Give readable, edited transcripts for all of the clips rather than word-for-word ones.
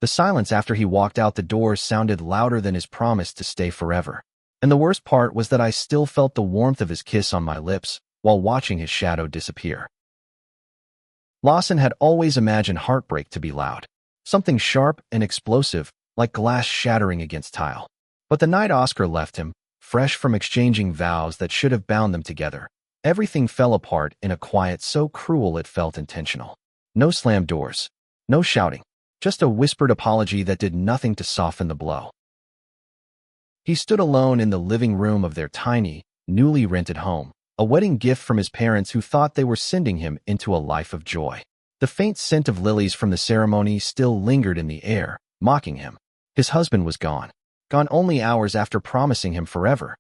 The silence after he walked out the door sounded louder than his promise to stay forever. And the worst part was that I still felt the warmth of his kiss on my lips while watching his shadow disappear. Lawson had always imagined heartbreak to be loud, something sharp and explosive, like glass shattering against tile. But the night Oscar left him, fresh from exchanging vows that should have bound them together, everything fell apart in a quiet so cruel it felt intentional. No slammed doors, no shouting, just a whispered apology that did nothing to soften the blow. He stood alone in the living room of their tiny, newly rented home, a wedding gift from his parents who thought they were sending him into a life of joy. The faint scent of lilies from the ceremony still lingered in the air, mocking him. His husband was gone only hours after promising him forever.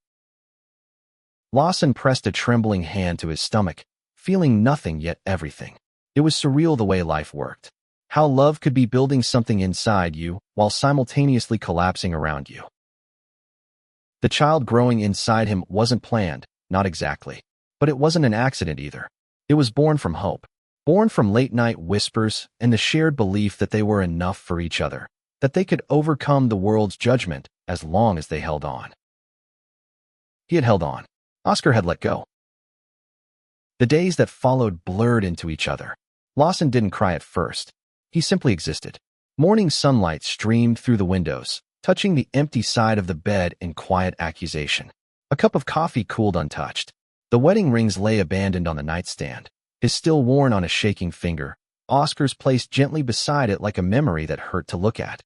Lawson pressed a trembling hand to his stomach, feeling nothing yet everything. It was surreal the way life worked. How love could be building something inside you while simultaneously collapsing around you. The child growing inside him wasn't planned, not exactly. But it wasn't an accident either. It was born from hope, born from late-night whispers and the shared belief that they were enough for each other, that they could overcome the world's judgment as long as they held on. He had held on. Oscar had let go. The days that followed blurred into each other. Lawson didn't cry at first. He simply existed. Morning sunlight streamed through the windows, touching the empty side of the bed in quiet accusation. A cup of coffee cooled untouched. The wedding rings lay abandoned on the nightstand, his still worn on a shaking finger, Oscar's placed gently beside it like a memory that hurt to look at.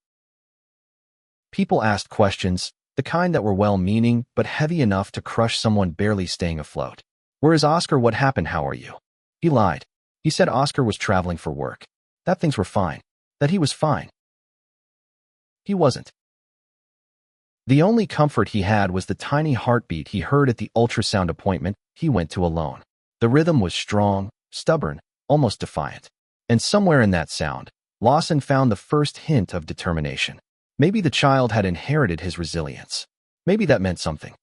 People asked questions, the kind that were well-meaning but heavy enough to crush someone barely staying afloat. "Where is Oscar? What happened? How are you?" He lied. He said Oscar was traveling for work, that things were fine, that he was fine. He wasn't. The only comfort he had was the tiny heartbeat he heard at the ultrasound appointment he went to alone. The rhythm was strong, stubborn, almost defiant. And somewhere in that sound, Lawson found the first hint of determination. Maybe the child had inherited his resilience. Maybe that meant something.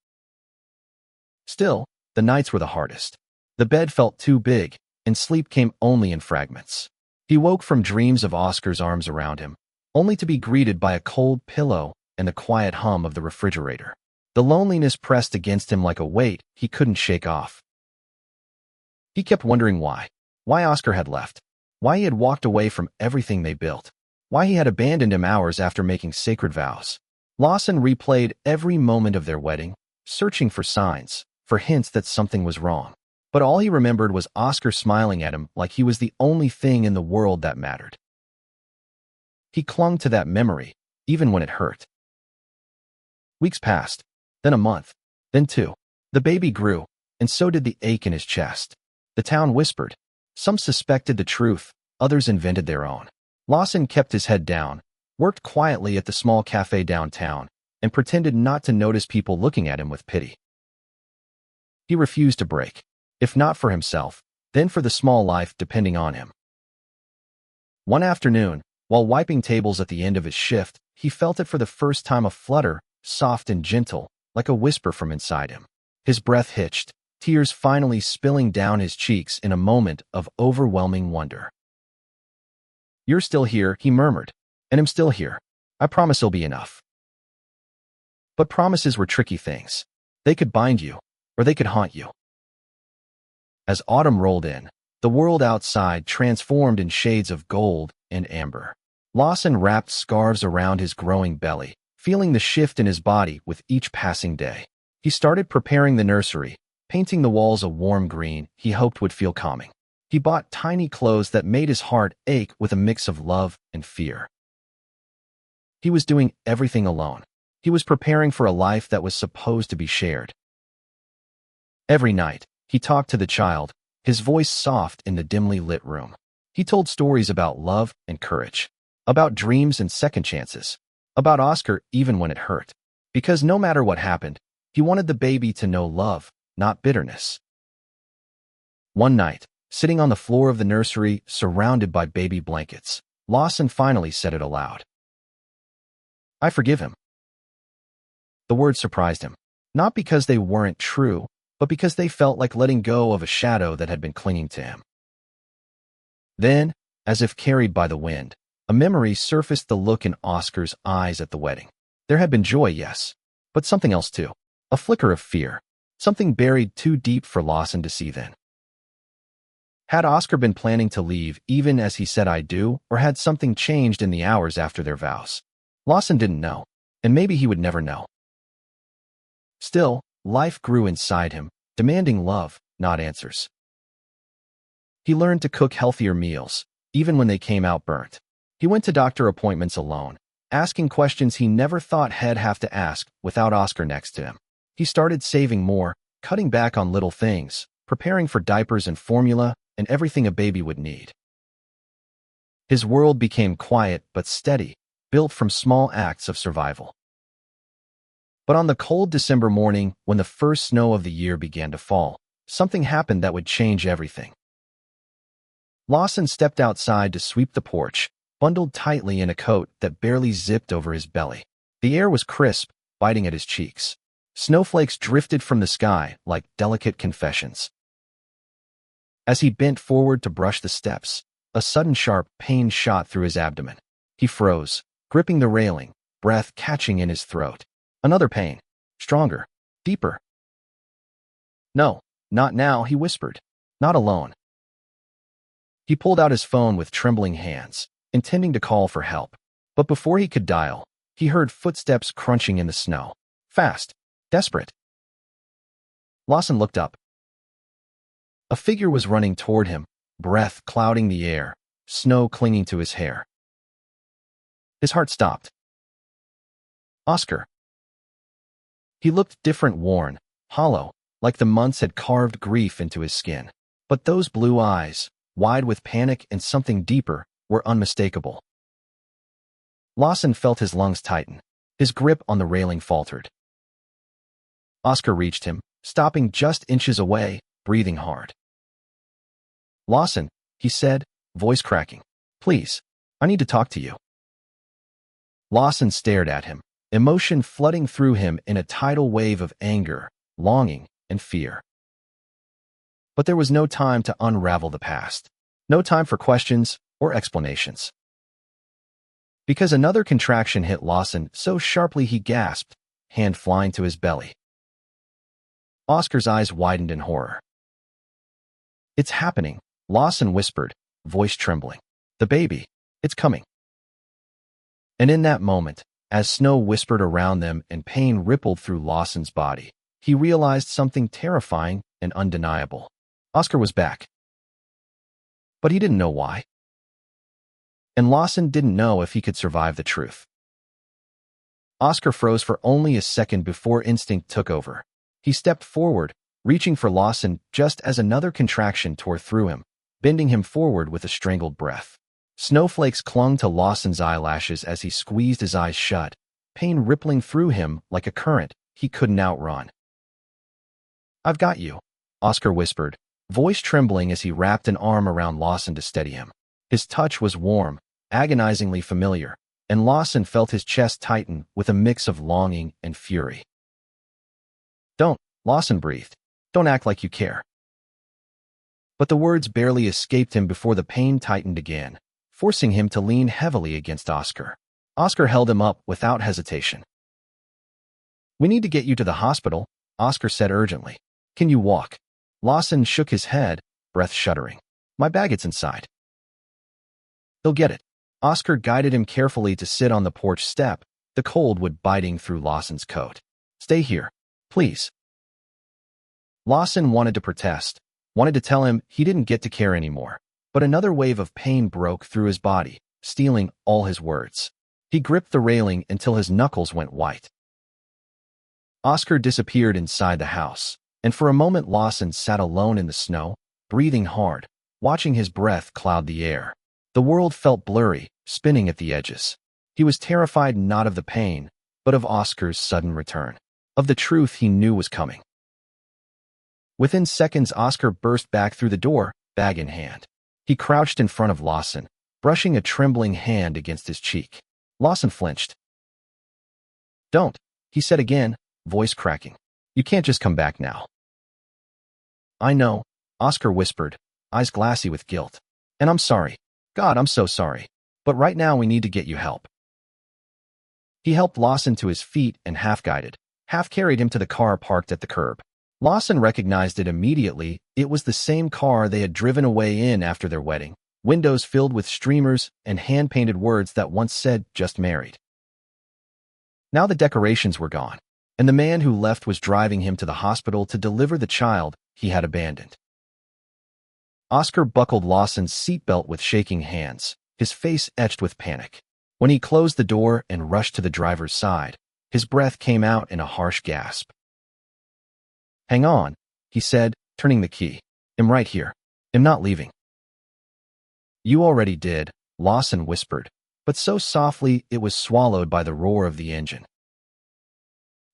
Still, the nights were the hardest. The bed felt too big, and sleep came only in fragments. He woke from dreams of Oscar's arms around him, only to be greeted by a cold pillow and the quiet hum of the refrigerator. The loneliness pressed against him like a weight he couldn't shake off. He kept wondering why Oscar had left, why he had walked away from everything they built, why he had abandoned him hours after making sacred vows. Lawson replayed every moment of their wedding, searching for signs, for hints that something was wrong. But all he remembered was Oscar smiling at him like he was the only thing in the world that mattered. He clung to that memory, even when it hurt. Weeks passed, then a month, then two. The baby grew, and so did the ache in his chest. The town whispered. Some suspected the truth, others invented their own. Lawson kept his head down, worked quietly at the small cafe downtown, and pretended not to notice people looking at him with pity. He refused to break, if not for himself, then for the small life depending on him. One afternoon, while wiping tables at the end of his shift, he felt it for the first time, a flutter, soft and gentle, like a whisper from inside him. His breath hitched, tears finally spilling down his cheeks in a moment of overwhelming wonder. "You're still here," he murmured, "and I'm still here. I promise it'll be enough." But promises were tricky things. They could bind you, or they could haunt you. As autumn rolled in, the world outside transformed in shades of gold and amber. Lawson wrapped scarves around his growing belly, feeling the shift in his body with each passing day. He started preparing the nursery, painting the walls a warm green he hoped would feel calming. He bought tiny clothes that made his heart ache with a mix of love and fear. He was doing everything alone. He was preparing for a life that was supposed to be shared. Every night, he talked to the child, his voice soft in the dimly lit room. He told stories about love and courage, about dreams and second chances, about Oscar even when it hurt. Because no matter what happened, he wanted the baby to know love, not bitterness. One night, sitting on the floor of the nursery, surrounded by baby blankets, Lawson finally said it aloud. "I forgive him." The words surprised him, not because they weren't true, but because they felt like letting go of a shadow that had been clinging to him. Then, as if carried by the wind, A memory surfaced, the look in Oscar's eyes at the wedding. There had been joy, yes, but something else too. A flicker of fear. Something buried too deep for Lawson to see then. Had Oscar been planning to leave even as he said "I do," or had something changed in the hours after their vows? Lawson didn't know, and maybe he would never know. Still, life grew inside him, demanding love, not answers. He learned to cook healthier meals, even when they came out burnt. He went to doctor appointments alone, asking questions he never thought he'd have to ask without Oscar next to him. He started saving more, cutting back on little things, preparing for diapers and formula, and everything a baby would need. His world became quiet but steady, built from small acts of survival. But on the cold December morning, when the first snow of the year began to fall, something happened that would change everything. Lawson stepped outside to sweep the porch, bundled tightly in a coat that barely zipped over his belly. The air was crisp, biting at his cheeks. Snowflakes drifted from the sky like delicate confessions. As he bent forward to brush the steps, a sudden sharp pain shot through his abdomen. He froze, gripping the railing, breath catching in his throat. Another pain. Stronger. Deeper. "No, not now," he whispered. "Not alone." He pulled out his phone with trembling hands, intending to call for help. But before he could dial, he heard footsteps crunching in the snow. Fast. Desperate. Lawson looked up. A figure was running toward him, breath clouding the air, snow clinging to his hair. His heart stopped. Oscar. He looked different, worn, hollow, like the months had carved grief into his skin. But those blue eyes, wide with panic and something deeper, were unmistakable. Lawson felt his lungs tighten. His grip on the railing faltered. Oscar reached him, stopping just inches away, breathing hard. "Lawson," he said, voice cracking. "Please, I need to talk to you." Lawson stared at him, emotion flooding through him in a tidal wave of anger, longing, and fear. But there was no time to unravel the past. No time for questions or explanations. Because another contraction hit Lawson so sharply he gasped, hand flying to his belly. Oscar's eyes widened in horror. "It's happening," Lawson whispered, voice trembling. "The baby. It's coming." And in that moment, as snow whispered around them and pain rippled through Lawson's body, he realized something terrifying and undeniable. Oscar was back. But he didn't know why. And Lawson didn't know if he could survive the truth. Oscar froze for only a second before instinct took over. He stepped forward, reaching for Lawson just as another contraction tore through him, bending him forward with a strangled breath. Snowflakes clung to Lawson's eyelashes as he squeezed his eyes shut, pain rippling through him like a current he couldn't outrun. "I've got you," Oscar whispered, voice trembling as he wrapped an arm around Lawson to steady him. His touch was warm, agonizingly familiar, and Lawson felt his chest tighten with a mix of longing and fury. "Don't," Lawson breathed. "Don't act like you care." But the words barely escaped him before the pain tightened again, forcing him to lean heavily against Oscar. Oscar held him up without hesitation. "We need to get you to the hospital," Oscar said urgently. "Can you walk?" Lawson shook his head, breath shuddering. "My bag's inside." "They'll get it." Oscar guided him carefully to sit on the porch step, the cold wood biting through Lawson's coat. "Stay here, please." Lawson wanted to protest, wanted to tell him he didn't get to care anymore, but another wave of pain broke through his body, stealing all his words. He gripped the railing until his knuckles went white. Oscar disappeared inside the house, and for a moment Lawson sat alone in the snow, breathing hard, watching his breath cloud the air. The world felt blurry, spinning at the edges. He was terrified not of the pain, but of Oscar's sudden return, of the truth he knew was coming. Within seconds, Oscar burst back through the door, bag in hand. He crouched in front of Lawson, brushing a trembling hand against his cheek. Lawson flinched. "Don't," he said again, voice cracking. "You can't just come back now." "I know," Oscar whispered, eyes glassy with guilt. "And I'm sorry. God, I'm so sorry. but right now we need to get you help. He helped Lawson to his feet and half-guided, half-carried him to the car parked at the curb. Lawson recognized it immediately. It was the same car they had driven away in after their wedding, windows filled with streamers and hand-painted words that once said, "Just married." Now the decorations were gone, and the man who left was driving him to the hospital to deliver the child he had abandoned. Oscar buckled Lawson's seatbelt with shaking hands, his face etched with panic. When he closed the door and rushed to the driver's side, his breath came out in a harsh gasp. "Hang on," he said, turning the key. "I'm right here. I'm not leaving." "You already did," Lawson whispered, but so softly it was swallowed by the roar of the engine.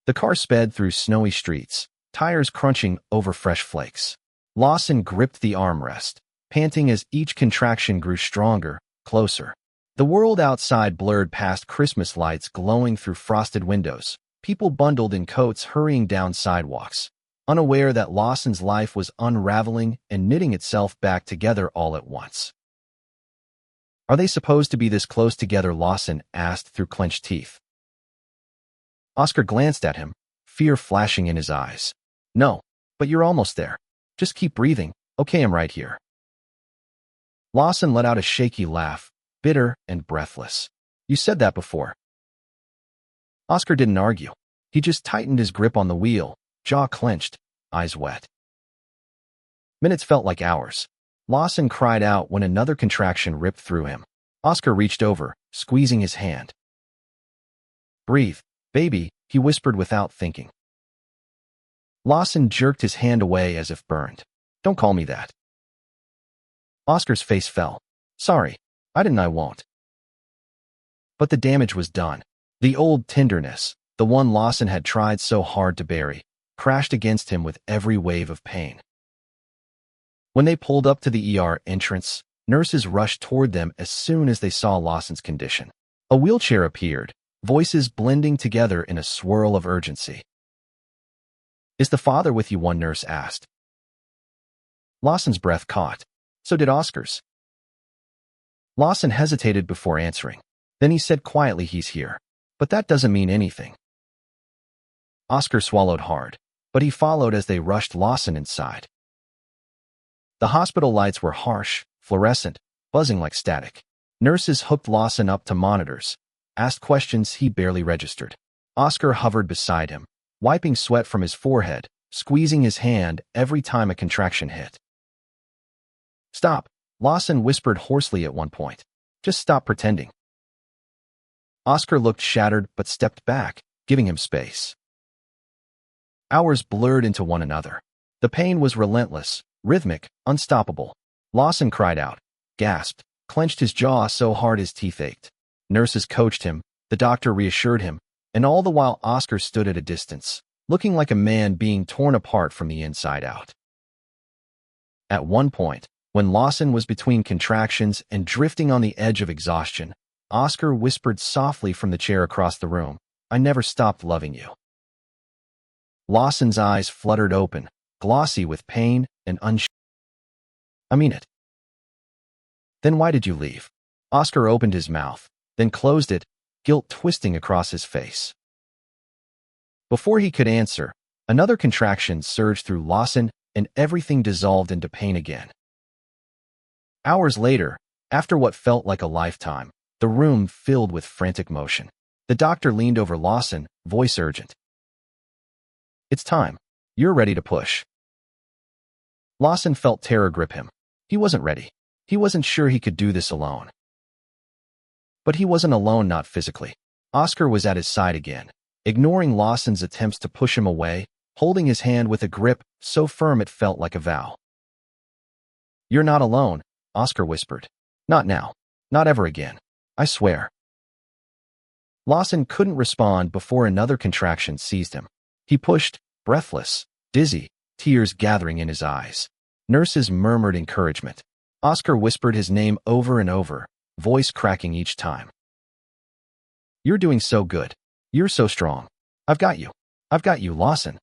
The car sped through snowy streets, tires crunching over fresh flakes. Lawson gripped the armrest, panting as each contraction grew stronger, closer. The world outside blurred past Christmas lights glowing through frosted windows, people bundled in coats hurrying down sidewalks, unaware that Lawson's life was unraveling and knitting itself back together all at once. "Are they supposed to be this close together?" Lawson asked through clenched teeth. Oscar glanced at him, fear flashing in his eyes. "No, but you're almost there. Just keep breathing, okay? I'm right here." Lawson let out a shaky laugh, bitter and breathless. "You said that before." Oscar didn't argue. He just tightened his grip on the wheel, jaw clenched, eyes wet. Minutes felt like hours. Lawson cried out when another contraction ripped through him. Oscar reached over, squeezing his hand. "Breathe, baby," he whispered without thinking. Lawson jerked his hand away as if burned. "Don't call me that." Oscar's face fell. "Sorry, I won't." But the damage was done. The old tenderness, the one Lawson had tried so hard to bury, crashed against him with every wave of pain. When they pulled up to the ER entrance, nurses rushed toward them as soon as they saw Lawson's condition. A wheelchair appeared, voices blending together in a swirl of urgency. "Is the father with you?" one nurse asked. Lawson's breath caught. So did Oscar's. Lawson hesitated before answering. Then he said quietly, "He's here. But that doesn't mean anything." Oscar swallowed hard, but he followed as they rushed Lawson inside. The hospital lights were harsh, fluorescent, buzzing like static. Nurses hooked Lawson up to monitors, asked questions he barely registered. Oscar hovered beside him, wiping sweat from his forehead, squeezing his hand every time a contraction hit. "Stop," Lawson whispered hoarsely at one point. "Just stop pretending." Oscar looked shattered but stepped back, giving him space. Hours blurred into one another. The pain was relentless, rhythmic, unstoppable. Lawson cried out, gasped, clenched his jaw so hard his teeth ached. Nurses coached him, the doctor reassured him, and all the while Oscar stood at a distance, looking like a man being torn apart from the inside out. At one point, when Lawson was between contractions and drifting on the edge of exhaustion, Oscar whispered softly from the chair across the room, "I never stopped loving you." Lawson's eyes fluttered open, glossy with pain and "I mean it." "Then why did you leave?" Oscar opened his mouth, then closed it, guilt twisting across his face. Before he could answer, another contraction surged through Lawson and everything dissolved into pain again. Hours later, after what felt like a lifetime, the room filled with frantic motion. The doctor leaned over Lawson, voice urgent. "It's time. You're ready to push." Lawson felt terror grip him. He wasn't ready. He wasn't sure he could do this alone. But he wasn't alone, not physically. Oscar was at his side again, ignoring Lawson's attempts to push him away, holding his hand with a grip so firm it felt like a vow. "You're not alone," Oscar whispered. "Not now. Not ever again. I swear." Lawson couldn't respond before another contraction seized him. He pushed, breathless, dizzy, tears gathering in his eyes. Nurses murmured encouragement. Oscar whispered his name over and over, voice cracking each time. "You're doing so good. You're so strong. I've got you. I've got you, Lawson."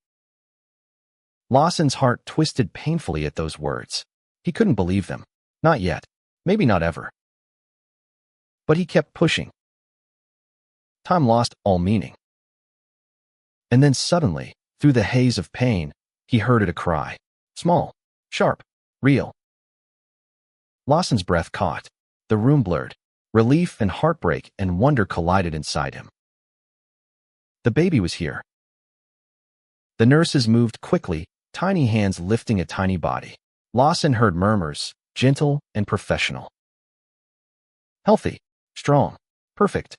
Lawson's heart twisted painfully at those words. He couldn't believe them. Not yet. Maybe not ever. But he kept pushing. Time lost all meaning. And then suddenly, through the haze of pain, he heard a cry. Small, sharp, real. Lawson's breath caught. The room blurred. Relief and heartbreak and wonder collided inside him. The baby was here. The nurses moved quickly, tiny hands lifting a tiny body. Lawson heard murmurs, gentle and professional. Healthy, strong, perfect.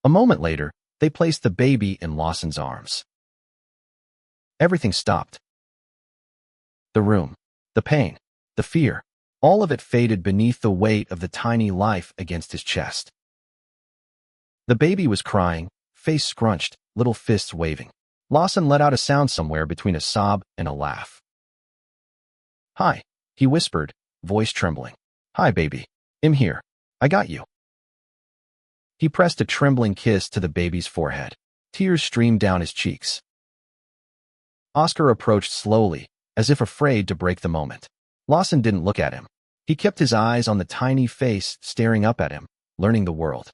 A moment later, they placed the baby in Lawson's arms. Everything stopped. The room, the pain, the fear, all of it faded beneath the weight of the tiny life against his chest. The baby was crying, face scrunched, little fists waving. Lawson let out a sound somewhere between a sob and a laugh. Hi, he whispered, voice trembling. Hi, baby. I'm here. I got you. He pressed a trembling kiss to the baby's forehead. Tears streamed down his cheeks. Oscar approached slowly, as if afraid to break the moment. Lawson didn't look at him. He kept his eyes on the tiny face staring up at him, learning the world.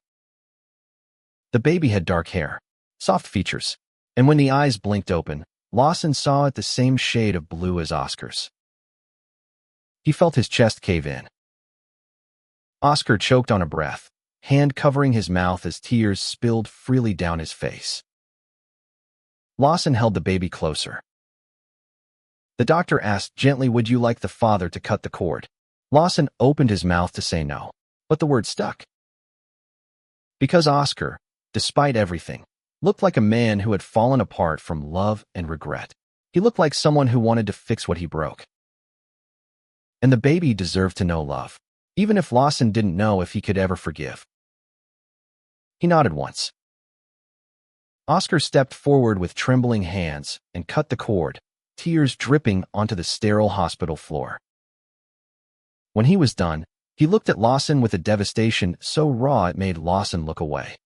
The baby had dark hair, soft features, and when the eyes blinked open, Lawson saw it the same shade of blue as Oscar's. He felt his chest cave in. Oscar choked on a breath, hand covering his mouth as tears spilled freely down his face. Lawson held the baby closer. The doctor asked gently, would you like the father to cut the cord? Lawson opened his mouth to say no, but the word stuck. Because Oscar, despite everything, looked like a man who had fallen apart from love and regret. He looked like someone who wanted to fix what he broke. And the baby deserved to know love, even if Lawson didn't know if he could ever forgive. He nodded once. Oscar stepped forward with trembling hands and cut the cord, tears dripping onto the sterile hospital floor. When he was done, he looked at Lawson with a devastation so raw it made Lawson look away.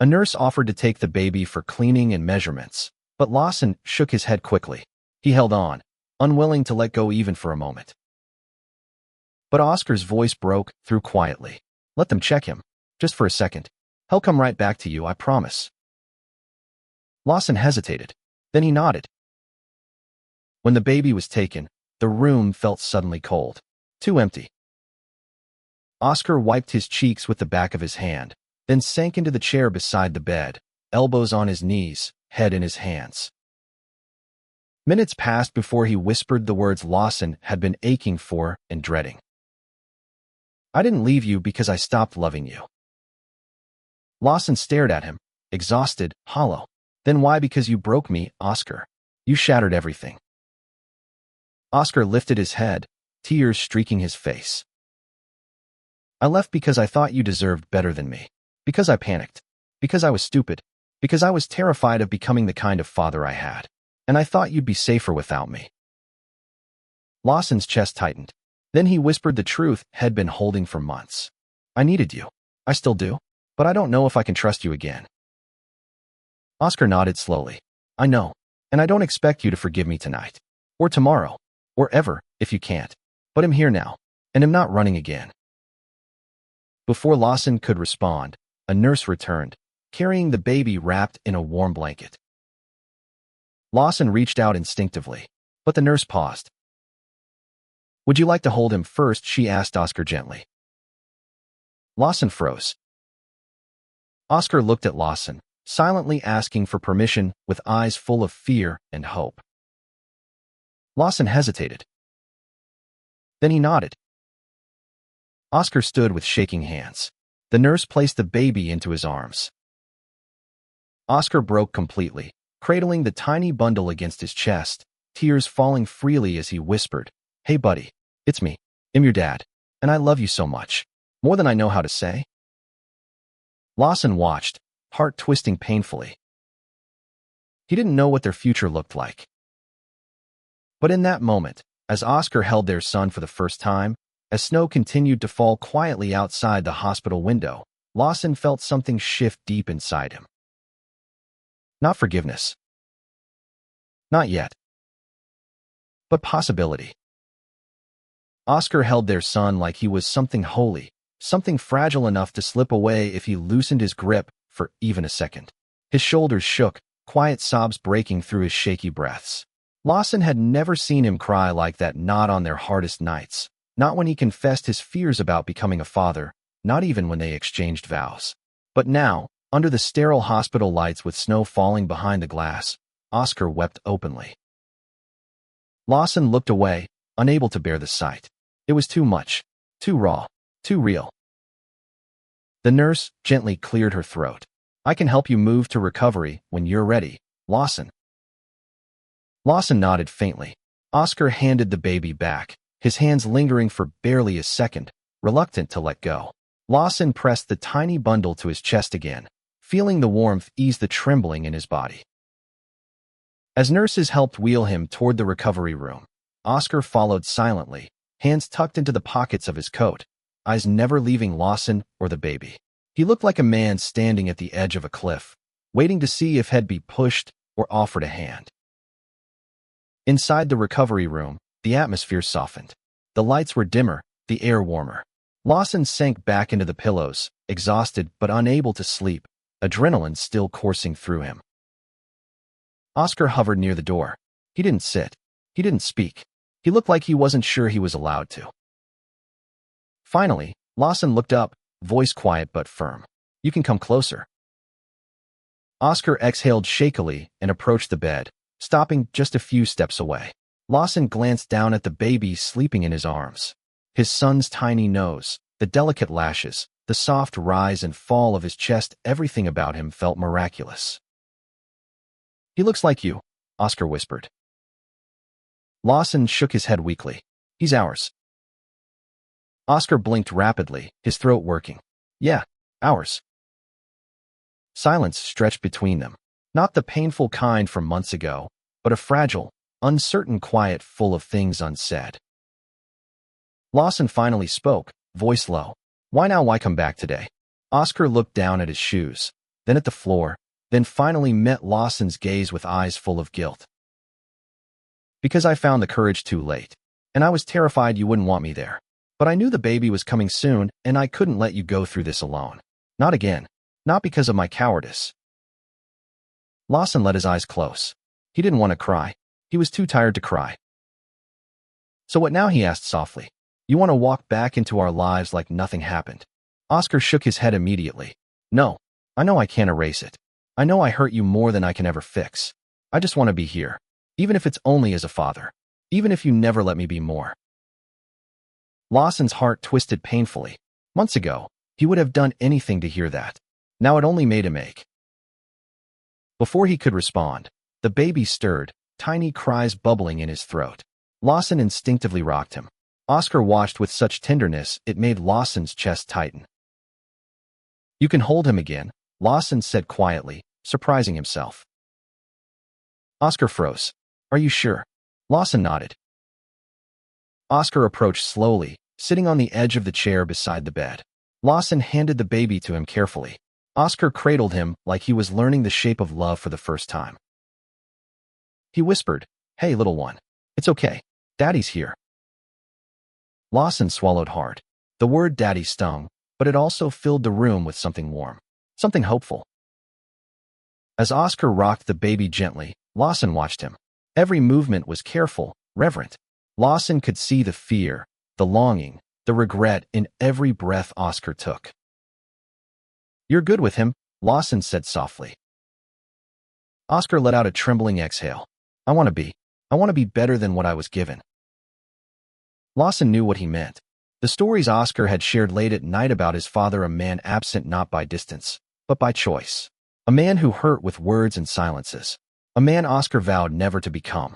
A nurse offered to take the baby for cleaning and measurements, but Lawson shook his head quickly. He held on, unwilling to let go even for a moment. But Oscar's voice broke through quietly. Let them check him, just for a second. He'll come right back to you, I promise. Lawson hesitated. Then he nodded. When the baby was taken, the room felt suddenly cold, too empty. Oscar wiped his cheeks with the back of his hand, then sank into the chair beside the bed, elbows on his knees, head in his hands. Minutes passed before he whispered the words Lawson had been aching for and dreading. I didn't leave you because I stopped loving you. Lawson stared at him, exhausted, hollow. Then why? Because you broke me, Oscar. You shattered everything. Oscar lifted his head, tears streaking his face. I left because I thought you deserved better than me. Because I panicked. Because I was stupid. Because I was terrified of becoming the kind of father I had. And I thought you'd be safer without me. Lawson's chest tightened. Then he whispered the truth he'd been holding for months. I needed you. I still do. But I don't know if I can trust you again. Oscar nodded slowly. I know. And I don't expect you to forgive me tonight. Or tomorrow. Or ever, if you can't. But I'm here now. And I'm not running again. Before Lawson could respond, a nurse returned, carrying the baby wrapped in a warm blanket. Lawson reached out instinctively, but the nurse paused. Would you like to hold him first? She asked Oscar gently. Lawson froze. Oscar looked at Lawson, silently asking for permission with eyes full of fear and hope. Lawson hesitated. Then he nodded. Oscar stood with shaking hands. The nurse placed the baby into his arms. Oscar broke completely, cradling the tiny bundle against his chest, tears falling freely as he whispered, Hey buddy, it's me. I'm your dad, and I love you so much. More than I know how to say. Lawson watched, heart twisting painfully. He didn't know what their future looked like. But in that moment, as Oscar held their son for the first time, as snow continued to fall quietly outside the hospital window, Lawson felt something shift deep inside him. Not forgiveness. Not yet. But possibility. Oscar held their son like he was something holy, something fragile enough to slip away if he loosened his grip for even a second. His shoulders shook, quiet sobs breaking through his shaky breaths. Lawson had never seen him cry like that, not on their hardest nights, not when he confessed his fears about becoming a father, not even when they exchanged vows. But now, under the sterile hospital lights with snow falling behind the glass, Oscar wept openly. Lawson looked away, unable to bear the sight. It was too much, too raw, too real. The nurse gently cleared her throat. "I can help you move to recovery when you're ready, Lawson." Lawson nodded faintly. Oscar handed the baby back, his hands lingering for barely a second, reluctant to let go. Lawson pressed the tiny bundle to his chest again, feeling the warmth ease the trembling in his body. As nurses helped wheel him toward the recovery room, Oscar followed silently, hands tucked into the pockets of his coat, eyes never leaving Lawson or the baby. He looked like a man standing at the edge of a cliff, waiting to see if he'd be pushed or offered a hand. Inside the recovery room, the atmosphere softened. The lights were dimmer, the air warmer. Lawson sank back into the pillows, exhausted but unable to sleep, adrenaline still coursing through him. Oscar hovered near the door. He didn't sit. He didn't speak. He looked like he wasn't sure he was allowed to. Finally, Lawson looked up, voice quiet but firm. "You can come closer." Oscar exhaled shakily and approached the bed, stopping just a few steps away. Lawson glanced down at the baby sleeping in his arms. His son's tiny nose, the delicate lashes, the soft rise and fall of his chest, everything about him felt miraculous. "He looks like you," Oscar whispered. Lawson shook his head weakly. "He's ours." Oscar blinked rapidly, his throat working. "Yeah, ours." Silence stretched between them. Not the painful kind from months ago, but a fragile, uncertain quiet full of things unsaid. Lawson finally spoke, voice low. "Why now? Why come back today?" Oscar looked down at his shoes, then at the floor, then finally met Lawson's gaze with eyes full of guilt. "Because I found the courage too late, and I was terrified you wouldn't want me there. But I knew the baby was coming soon, and I couldn't let you go through this alone. Not again. Not because of my cowardice." Lawson let his eyes close. He didn't want to cry. He was too tired to cry. "So what now?" he asked softly. "You want to walk back into our lives like nothing happened?" Oscar shook his head immediately. "No. I know I can't erase it. I know I hurt you more than I can ever fix. I just want to be here, even if it's only as a father, even if you never let me be more." Lawson's heart twisted painfully. Months ago, he would have done anything to hear that. Now it only made him ache. Before he could respond, the baby stirred, tiny cries bubbling in his throat. Lawson instinctively rocked him. Oscar watched with such tenderness it made Lawson's chest tighten. "You can hold him again," Lawson said quietly, surprising himself. Oscar froze. "Are you sure?" Lawson nodded. Oscar approached slowly, sitting on the edge of the chair beside the bed. Lawson handed the baby to him carefully. Oscar cradled him like he was learning the shape of love for the first time. He whispered, "Hey, little one. It's okay. Daddy's here." Lawson swallowed hard. The word daddy stung, but it also filled the room with something warm, something hopeful. As Oscar rocked the baby gently, Lawson watched him. Every movement was careful, reverent. Lawson could see the fear, the longing, the regret in every breath Oscar took. "You're good with him," Lawson said softly. Oscar let out a trembling exhale. I want to be better than what I was given." Lawson knew what he meant. The stories Oscar had shared late at night about his father, a man absent not by distance, but by choice. A man who hurt with words and silences. A man Oscar vowed never to become.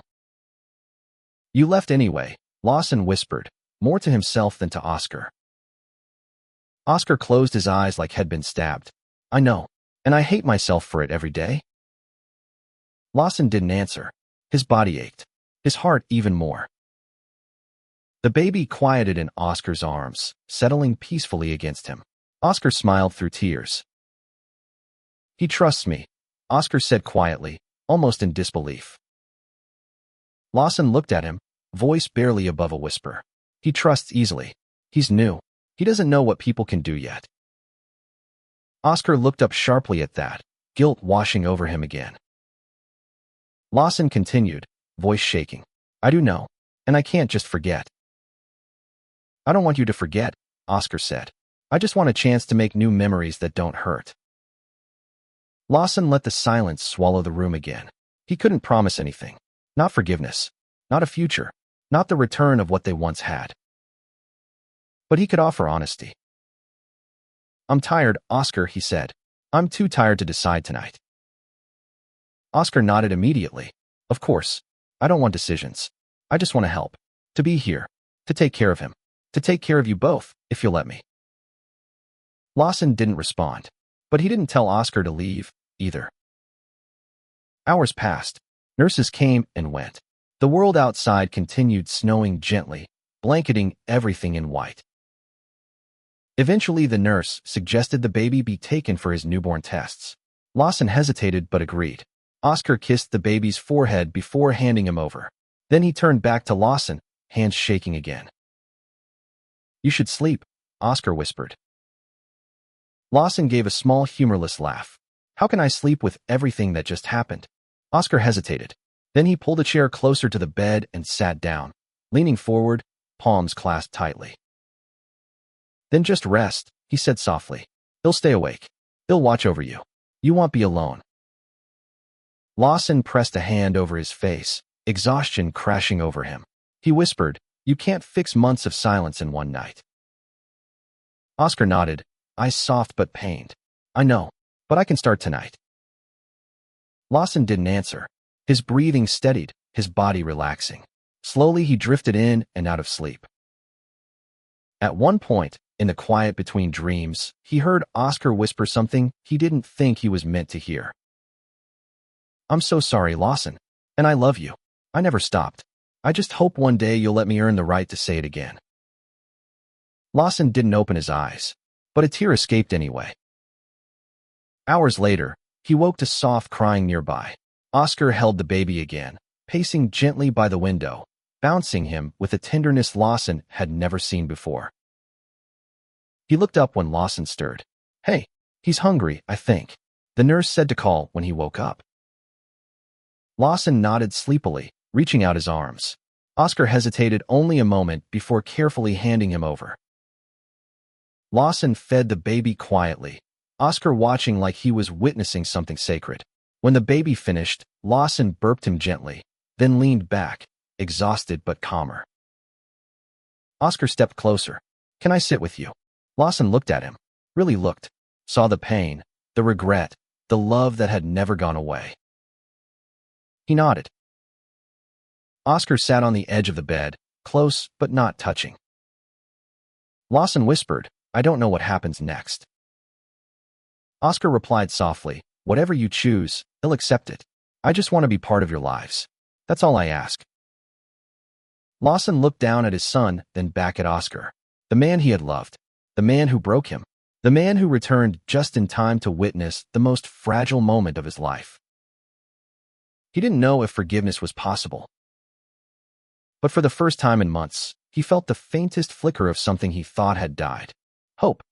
"You left anyway," Lawson whispered, more to himself than to Oscar. Oscar closed his eyes like he'd been stabbed. "I know, and I hate myself for it every day." Lawson didn't answer. His body ached, his heart even more. The baby quieted in Oscar's arms, settling peacefully against him. Oscar smiled through tears. "He trusts me," Oscar said quietly, almost in disbelief. Lawson looked at him, voice barely above a whisper. "He trusts easily. He's new. He doesn't know what people can do yet. Oscar looked up sharply at that, guilt washing over him again. Lawson continued, voice shaking. I do know, and I can't just forget. I don't want you to forget, Oscar said. I just want a chance to make new memories that don't hurt. Lawson let the silence swallow the room again. He couldn't promise anything. Not forgiveness. Not a future. Not the return of what they once had. But he could offer honesty. I'm tired, Oscar, he said. I'm too tired to decide tonight. Oscar nodded immediately. Of course. I don't want decisions. I just want to help. To be here. To take care of him. To take care of you both, if you'll let me. Lawson didn't respond. But he didn't tell Oscar to leave, either. Hours passed. Nurses came and went. The world outside continued snowing gently, blanketing everything in white. Eventually, the nurse suggested the baby be taken for his newborn tests. Lawson hesitated but agreed. Oscar kissed the baby's forehead before handing him over. Then he turned back to Lawson, hands shaking again. You should sleep, Oscar whispered. Lawson gave a small, humorless laugh. How can I sleep with everything that just happened? Oscar hesitated. Then he pulled a chair closer to the bed and sat down, leaning forward, palms clasped tightly. Then just rest, he said softly. He'll stay awake. He'll watch over you. You won't be alone. Lawson pressed a hand over his face, exhaustion crashing over him. He whispered, You can't fix months of silence in one night. Oscar nodded, eyes soft but pained. I know, but I can start tonight. Lawson didn't answer. His breathing steadied, his body relaxing. Slowly he drifted in and out of sleep. At one point, in the quiet between dreams, he heard Oscar whisper something he didn't think he was meant to hear. I'm so sorry, Lawson. And I love you. I never stopped. I just hope one day you'll let me earn the right to say it again. Lawson didn't open his eyes, but a tear escaped anyway. Hours later, he woke to soft crying nearby. Oscar held the baby again, pacing gently by the window, bouncing him with a tenderness Lawson had never seen before. He looked up when Lawson stirred. Hey, he's hungry, I think, the nurse said to call when he woke up. Lawson nodded sleepily, reaching out his arms. Oscar hesitated only a moment before carefully handing him over. Lawson fed the baby quietly, Oscar watching like he was witnessing something sacred. When the baby finished, Lawson burped him gently, then leaned back, exhausted but calmer. Oscar stepped closer. Can I sit with you? Lawson looked at him, really looked, saw the pain, the regret, the love that had never gone away. He nodded. Oscar sat on the edge of the bed, close but not touching. Lawson whispered, I don't know what happens next. Oscar replied softly, whatever you choose, he'll accept it. I just want to be part of your lives. That's all I ask. Lawson looked down at his son, then back at Oscar, the man he had loved, the man who broke him, the man who returned just in time to witness the most fragile moment of his life. He didn't know if forgiveness was possible. But for the first time in months, he felt the faintest flicker of something he thought had died. Hope.